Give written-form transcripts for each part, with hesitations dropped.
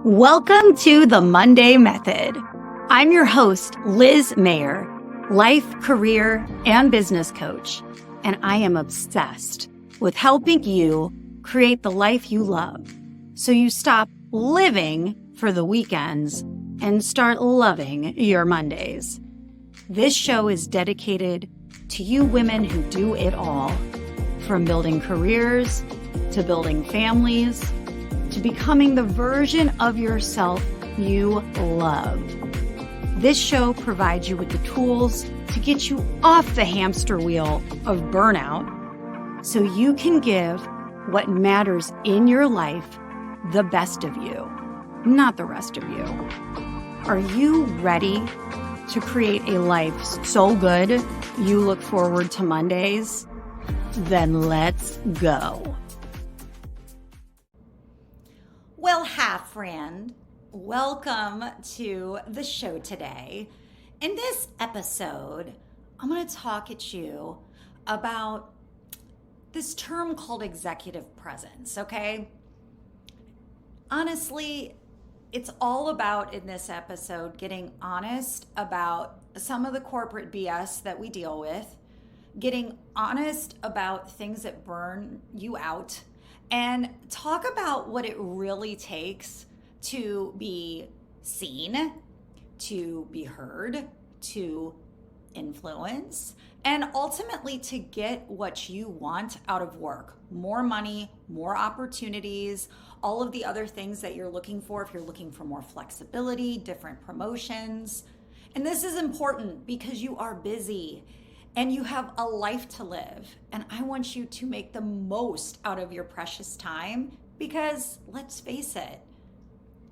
Welcome to the Monday Method. I'm your host, Liz Mayer, life, career, and business coach, and I am obsessed with helping you create the life you love so you stop living for the weekends and start loving your Mondays. This show is dedicated to you women who do it all, from building careers to building families to becoming the version of yourself you love. This show provides you with the tools to get you off the hamster wheel of burnout so you can give what matters in your life the best of you, not the rest of you. Are you ready to create a life so good you look forward to Mondays? Then let's go. Well, half friend, welcome to the show today. In this episode, I'm going to talk at you about this term called executive presence, okay? Honestly, it's all about, in this episode, getting honest about some of the corporate BS that we deal with, getting honest about things that burn you out, and talk about what it really takes to be seen, to be heard, to influence, and ultimately to get what you want out of work. More money, more opportunities, all of the other things that you're looking for if you're looking for more flexibility, different promotions. And this is important because you are busy and you have a life to live. And I want you to make the most out of your precious time because let's face it,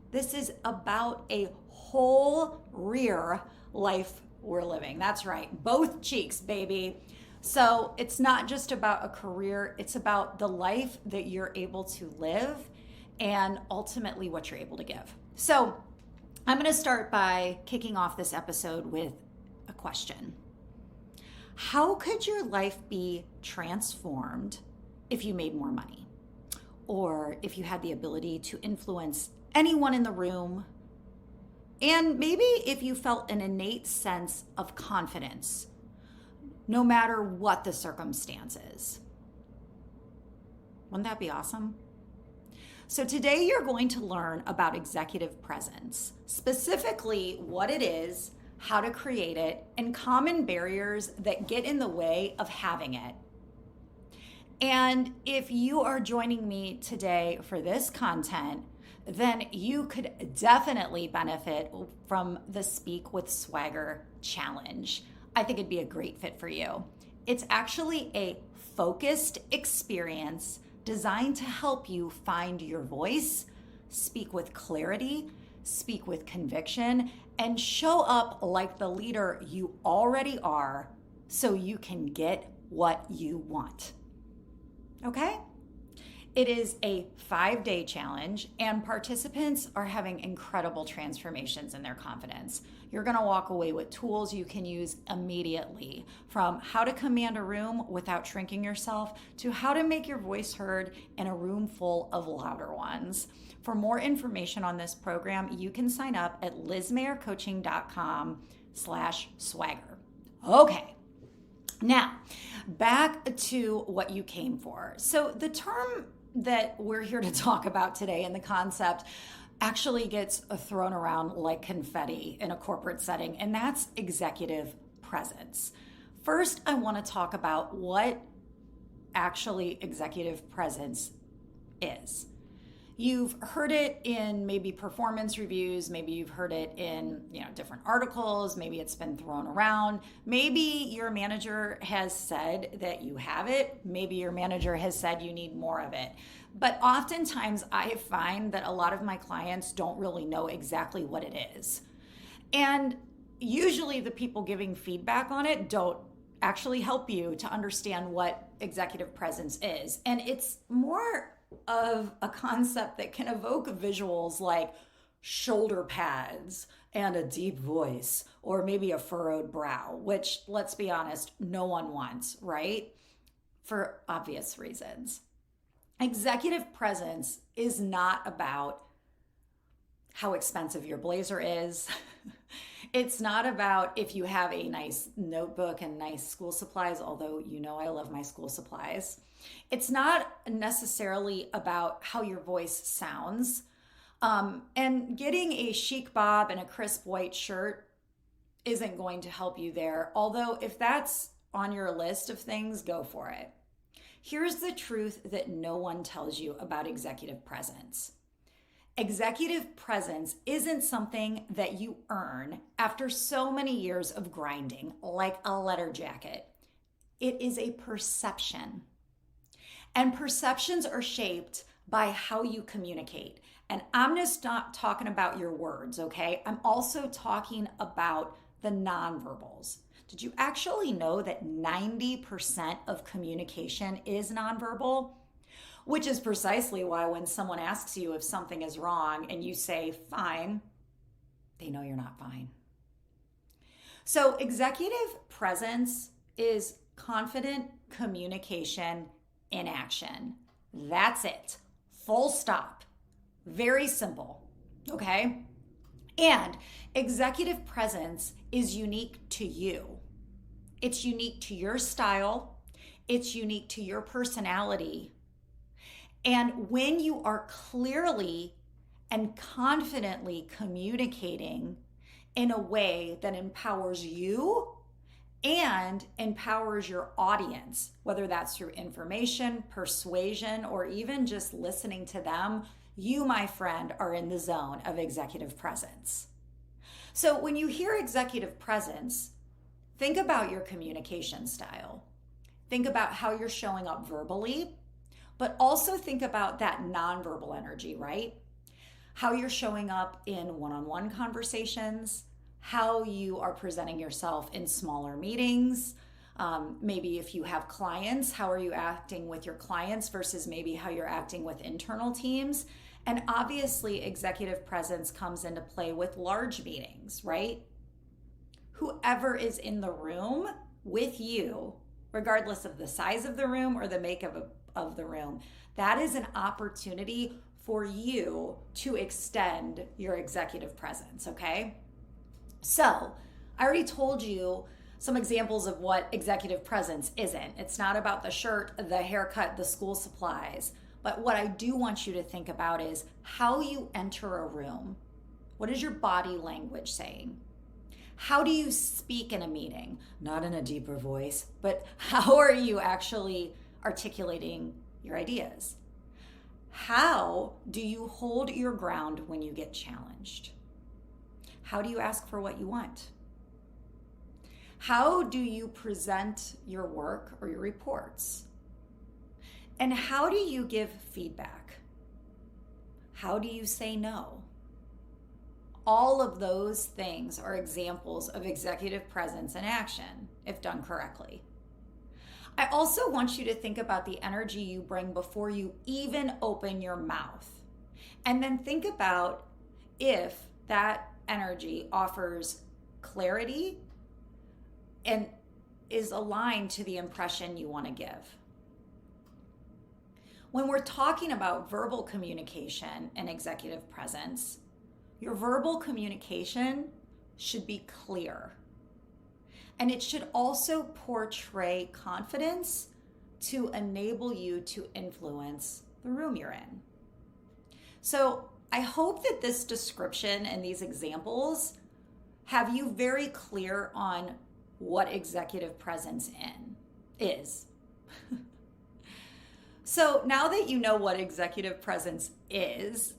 this is about a whole rear life we're living. That's right, both cheeks, baby. So it's not just about a career, it's about the life that you're able to live and ultimately what you're able to give. So I'm gonna start by kicking off this episode with a question. How could your life be transformed if you made more money? Or if you had the ability to influence anyone in the room? And maybe if you felt an innate sense of confidence, no matter what the circumstances. Wouldn't that be awesome? So today you're going to learn about executive presence, specifically what it is, how to create it, and common barriers that get in the way of having it. And if you are joining me today for this content, then you could definitely benefit from the Speak with Swagger challenge. I think it'd be a great fit for you. It's actually a focused experience designed to help you find your voice, speak with clarity, speak with conviction, and show up like the leader you already are so you can get what you want. Okay? It is a 5-day challenge and participants are having incredible transformations in their confidence. You're gonna walk away with tools you can use immediately, from how to command a room without shrinking yourself to how to make your voice heard in a room full of louder ones. For more information on this program, you can sign up at lizmayercoaching.com/swagger. Okay, now back to what you came for. So the term that we're here to talk about today and the concept actually gets thrown around like confetti in a corporate setting, and that's executive presence. First, I want to talk about what actually executive presence is. You've heard it in maybe performance reviews, maybe you've heard it in different articles, maybe it's been thrown around, maybe your manager has said that you have it, maybe your manager has said you need more of it. But oftentimes I find that a lot of my clients don't really know exactly what it is. And usually the people giving feedback on it don't actually help you to understand what executive presence is. And it's more of a concept that can evoke visuals like shoulder pads and a deep voice, or maybe a furrowed brow, which, let's be honest, no one wants, right? For obvious reasons. Executive presence is not about how expensive your blazer is. It's not about if you have a nice notebook and nice school supplies, although you know I love my school supplies. It's not necessarily about how your voice sounds. And getting a chic bob and a crisp white shirt isn't going to help you there. Although, if that's on your list of things, go for it. Here's the truth that no one tells you about executive presence. Executive presence isn't something that you earn after so many years of grinding, like a letter jacket. It is a perception. And perceptions are shaped by how you communicate. And I'm just not talking about your words, okay? I'm also talking about the nonverbals. Did you actually know that 90% of communication is nonverbal? Which is precisely why when someone asks you if something is wrong and you say, fine, they know you're not fine. So executive presence is confident communication in action. That's it. Full stop. Very simple. Okay? And executive presence is unique to you. It's unique to your style. It's unique to your personality. And when you are clearly and confidently communicating in a way that empowers you and empowers your audience, whether that's through information, persuasion, or even just listening to them, you, my friend, are in the zone of executive presence. So when you hear executive presence, think about your communication style. Think about how you're showing up verbally, but also think about that nonverbal energy, right? How you're showing up in one-on-one conversations, how you are presenting yourself in smaller meetings. Maybe if you have clients, how are you acting with your clients versus maybe how you're acting with internal teams? And obviously, executive presence comes into play with large meetings, right? Whoever is in the room with you, regardless of the size of the room or the makeup of the room, that is an opportunity for you to extend your executive presence, okay? So, I already told you some examples of what executive presence isn't. It's not about the shirt, the haircut, the school supplies. But what I do want you to think about is how you enter a room. What is your body language saying? How do you speak in a meeting? Not in a deeper voice, but how are you actually articulating your ideas? How do you hold your ground when you get challenged? How do you ask for what you want? How do you present your work or your reports? And how do you give feedback? How do you say no? All of those things are examples of executive presence in action, if done correctly. I also want you to think about the energy you bring before you even open your mouth. And then think about if that energy offers clarity and is aligned to the impression you want to give. When we're talking about verbal communication and executive presence, your verbal communication should be clear. And it should also portray confidence to enable you to influence the room you're in. So I hope that this description and these examples have you very clear on what executive presence is. So now that you know what executive presence is,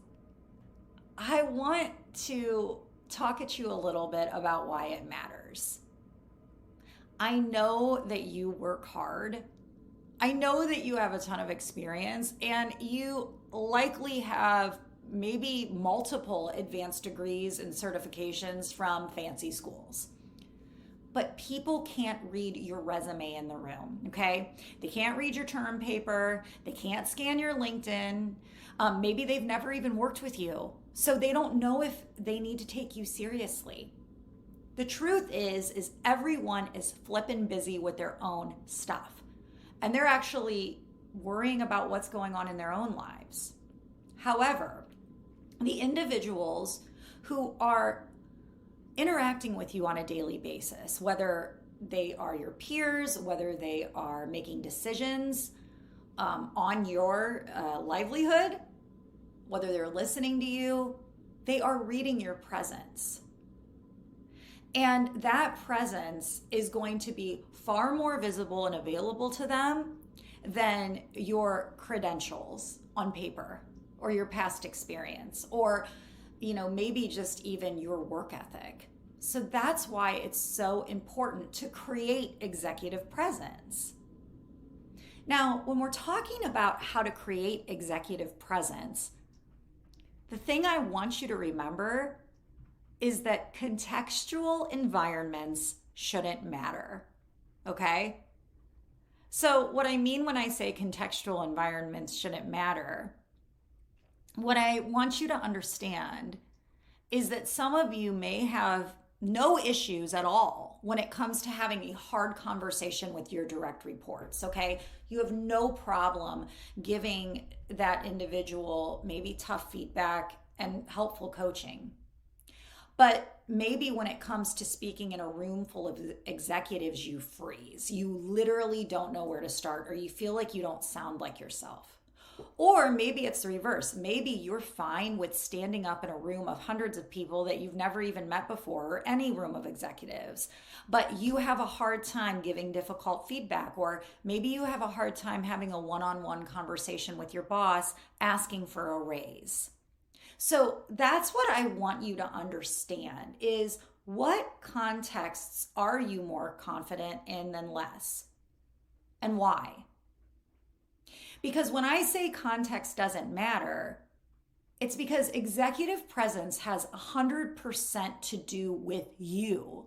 I want to talk at you a little bit about why it matters. I know that you work hard. I know that you have a ton of experience, and you likely have maybe multiple advanced degrees and certifications from fancy schools. But people can't read your resume in the room, okay? They can't read your term paper. They can't scan your LinkedIn. Maybe they've never even worked with you. So they don't know if they need to take you seriously. The truth is everyone is flippin' busy with their own stuff. And they're actually worrying about what's going on in their own lives. However, the individuals who are interacting with you on a daily basis, whether they are your peers, whether they are making decisions on your livelihood, whether they're listening to you, they are reading your presence. And that presence is going to be far more visible and available to them than your credentials on paper or your past experience or, maybe just even your work ethic. So that's why it's so important to create executive presence. Now, when we're talking about how to create executive presence, the thing I want you to remember is that contextual environments shouldn't matter, okay? So what I mean when I say contextual environments shouldn't matter, what I want you to understand is that some of you may have no issues at all when it comes to having a hard conversation with your direct reports, okay? You have no problem giving that individual maybe tough feedback and helpful coaching. But maybe when it comes to speaking in a room full of executives, you freeze. You literally don't know where to start, or you feel like you don't sound like yourself. Or maybe it's the reverse. Maybe you're fine with standing up in a room of hundreds of people that you've never even met before, or any room of executives, but you have a hard time giving difficult feedback, or maybe you have a hard time having a one-on-one conversation with your boss asking for a raise. So that's what I want you to understand is what contexts are you more confident in than less, and why? Because when I say context doesn't matter, it's because executive presence has 100% to do with you.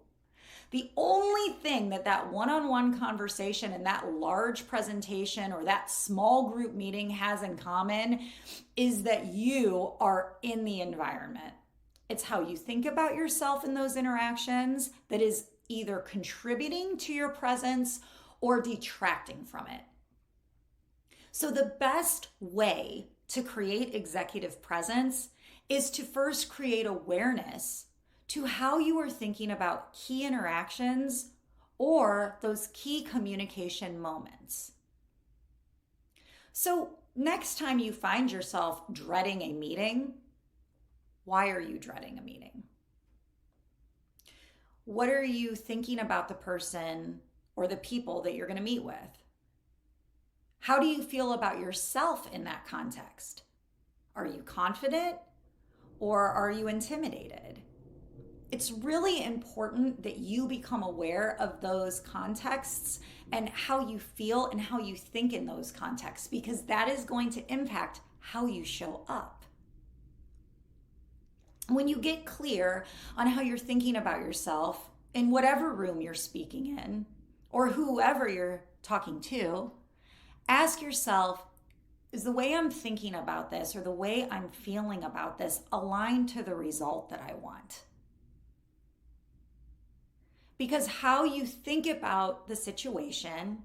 The only thing that one-on-one conversation and that large presentation or that small group meeting has in common is that you are in the environment. It's how you think about yourself in those interactions that is either contributing to your presence or detracting from it. So the best way to create executive presence is to first create awareness to how you are thinking about key interactions or those key communication moments. So next time you find yourself dreading a meeting, why are you dreading a meeting? What are you thinking about the person or the people that you're going to meet with? How do you feel about yourself in that context? Are you confident or are you intimidated? It's really important that you become aware of those contexts and how you feel and how you think in those contexts, because that is going to impact how you show up. When you get clear on how you're thinking about yourself in whatever room you're speaking in or whoever you're talking to, ask yourself, is the way I'm thinking about this or the way I'm feeling about this aligned to the result that I want? Because how you think about the situation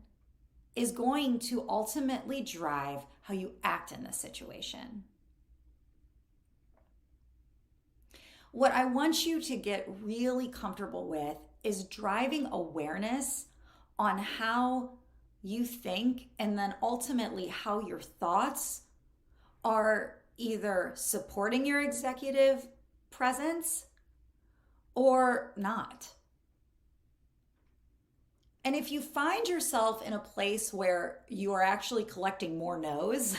is going to ultimately drive how you act in the situation. What I want you to get really comfortable with is driving awareness on how you think and then ultimately how your thoughts are either supporting your executive presence or not. And if you find yourself in a place where you are actually collecting more no's,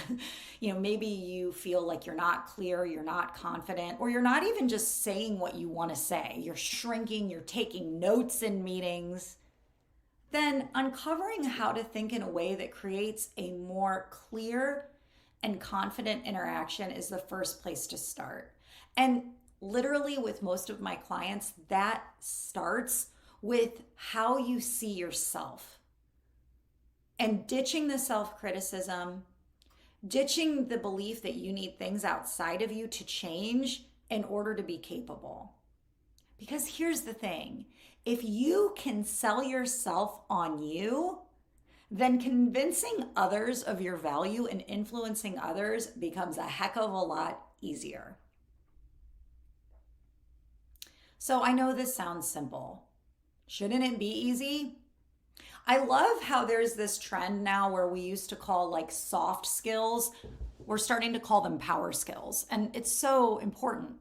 maybe you feel like you're not clear, you're not confident, or you're not even just saying what you want to say, you're shrinking, you're taking notes in meetings, then uncovering how to think in a way that creates a more clear and confident interaction is the first place to start. And literally with most of my clients, that starts with how you see yourself and ditching the self-criticism, ditching the belief that you need things outside of you to change in order to be capable. Because here's the thing, if you can sell yourself on you, then convincing others of your value and influencing others becomes a heck of a lot easier. So I know this sounds simple. Shouldn't it be easy? I love how there's this trend now where we used to call like soft skills, we're starting to call them power skills. And it's so important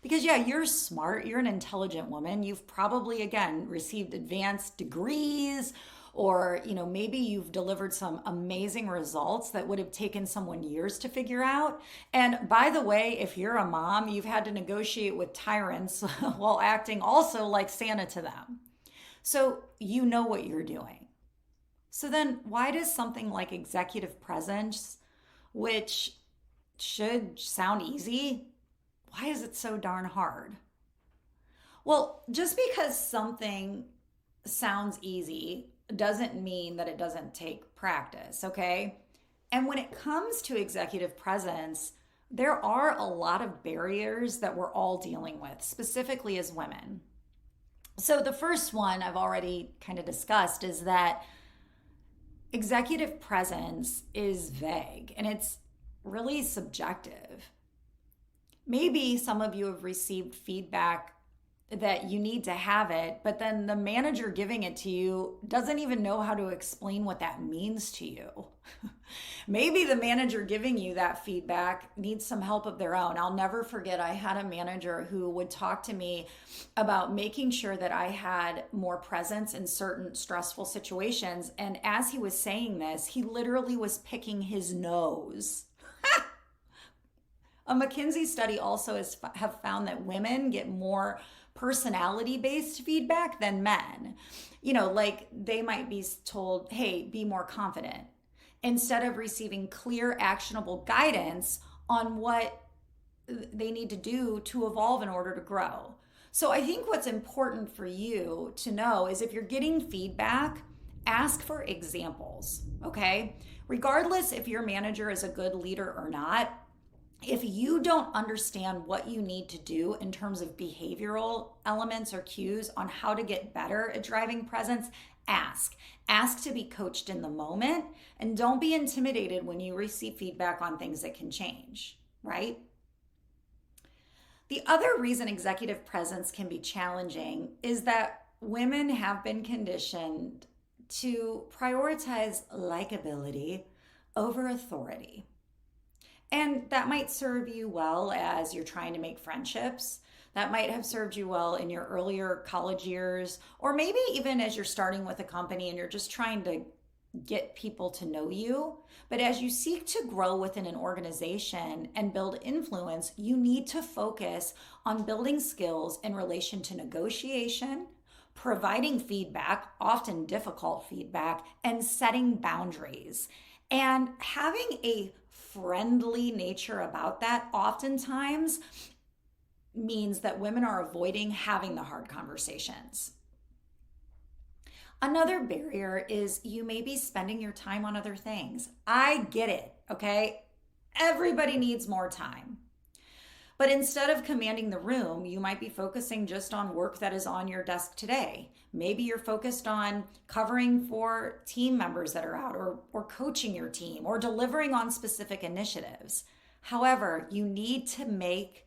because, yeah, you're smart, you're an intelligent woman. You've probably, again, received advanced degrees, or maybe you've delivered some amazing results that would have taken someone years to figure out. And by the way, if you're a mom, you've had to negotiate with tyrants while acting also like Santa to them. So you know what you're doing. So then why does something like executive presence, which should sound easy, why is it so darn hard? Well, just because something sounds easy doesn't mean that it doesn't take practice, okay? And when it comes to executive presence, there are a lot of barriers that we're all dealing with, specifically as women. So the first one I've already kind of discussed is that executive presence is vague and it's really subjective. Maybe some of you have received feedback that you need to have it, but then the manager giving it to you doesn't even know how to explain what that means to you. Maybe the manager giving you that feedback needs some help of their own. I'll never forget, I had a manager who would talk to me about making sure that I had more presence in certain stressful situations. And as he was saying this, he literally was picking his nose. A McKinsey study also have found that women get more personality-based feedback than men. Like they might be told, hey, be more confident, instead of receiving clear, actionable guidance on what they need to do to evolve in order to grow. So I think what's important for you to know is if you're getting feedback, ask for examples, okay? Regardless if your manager is a good leader or not, if you don't understand what you need to do in terms of behavioral elements or cues on how to get better at driving presence, ask. Ask to be coached in the moment, and don't be intimidated when you receive feedback on things that can change, right? The other reason executive presence can be challenging is that women have been conditioned to prioritize likability over authority. And that might serve you well as you're trying to make friendships. That might have served you well in your earlier college years, or maybe even as you're starting with a company and you're just trying to get people to know you. But as you seek to grow within an organization and build influence, you need to focus on building skills in relation to negotiation, providing feedback, often difficult feedback, and setting boundaries. And having a friendly nature about that oftentimes means that women are avoiding having the hard conversations. Another barrier is you may be spending your time on other things. I get it, okay? Everybody needs more time. But instead of commanding the room, you might be focusing just on work that is on your desk today. Maybe you're focused on covering for team members that are out, or coaching your team, or delivering on specific initiatives. However, you need to make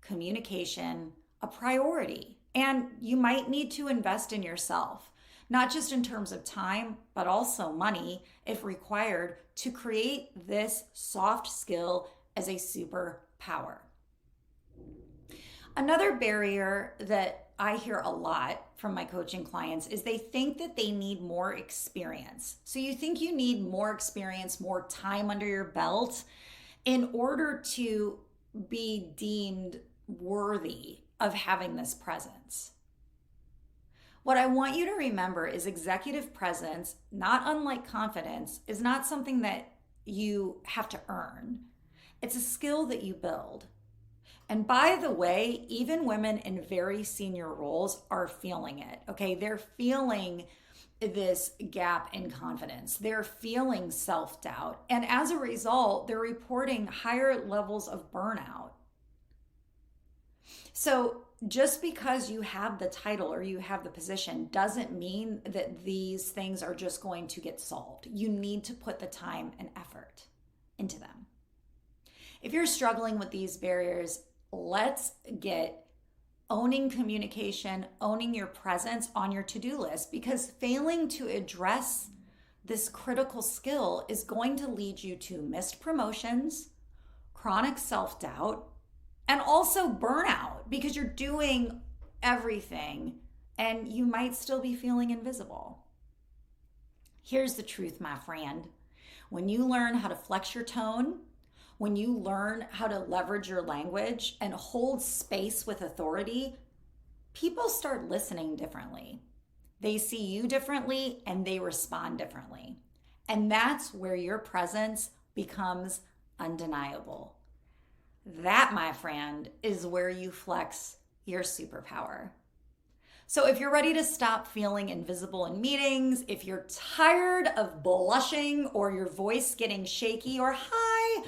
communication a priority, and you might need to invest in yourself, not just in terms of time, but also money, if required, to create this soft skill as a superpower. Another barrier that I hear a lot from my coaching clients is they think that they need more experience. So you think you need more experience, more time under your belt in order to be deemed worthy of having this presence. What I want you to remember is executive presence, not unlike confidence, is not something that you have to earn. It's a skill that you build. And by the way, even women in very senior roles are feeling it, okay? They're feeling this gap in confidence. They're feeling self-doubt. And as a result, they're reporting higher levels of burnout. So just because you have the title or you have the position doesn't mean that these things are just going to get solved. You need to put the time and effort into them. If you're struggling with these barriers, let's get owning communication, owning your presence on your to-do list, because failing to address this critical skill is going to lead you to missed promotions, chronic self-doubt, and also burnout, because you're doing everything and you might still be feeling invisible. Here's the truth, my friend. When you learn how to flex your tone, when you learn how to leverage your language and hold space with authority, people start listening differently. They see you differently and they respond differently. And that's where your presence becomes undeniable. That, my friend, is where you flex your superpower. So if you're ready to stop feeling invisible in meetings, if you're tired of blushing or your voice getting shaky or high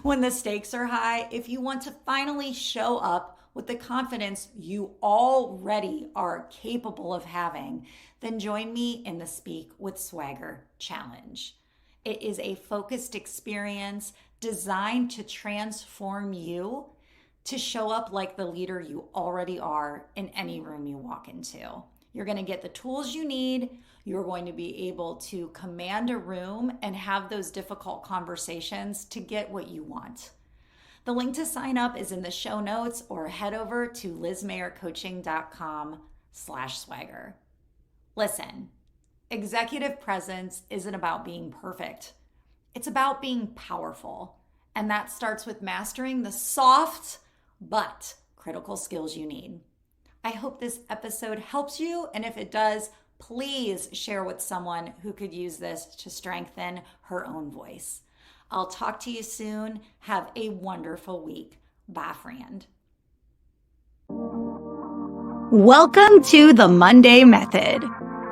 when the stakes are high, if you want to finally show up with the confidence you already are capable of having, then join me in the Speak with Swagger Challenge. It is a focused experience designed to transform you to show up like the leader you already are in any room you walk into. You're going to get the tools you need. You're going to be able to command a room and have those difficult conversations to get what you want. The link to sign up is in the show notes, or head over to lizmayercoaching.com/swagger. Listen, executive presence isn't about being perfect. It's about being powerful. And that starts with mastering the soft but critical skills you need. I hope this episode helps you. And if it does, please share with someone who could use this to strengthen her own voice. I'll talk to you soon. Have a wonderful week. Bye, friend. Welcome to the Monday Method.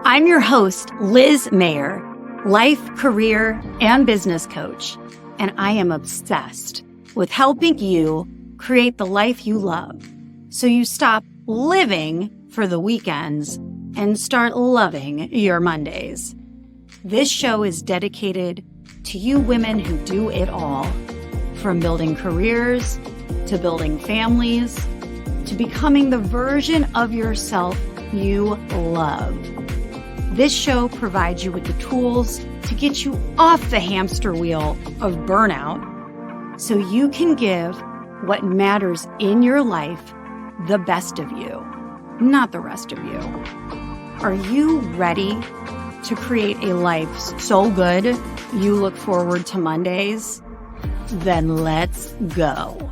I'm your host, Liz Mayer, life, career, and business coach. And I am obsessed with helping you create the life you love, so you stop living for the weekends and start loving your Mondays. This show is dedicated to you women who do it all, from building careers to building families to becoming the version of yourself you love. This show provides you with the tools to get you off the hamster wheel of burnout so you can give what matters in your life the best of you, not the rest of you. Are you ready to create a life so good you look forward to Mondays? Then let's go.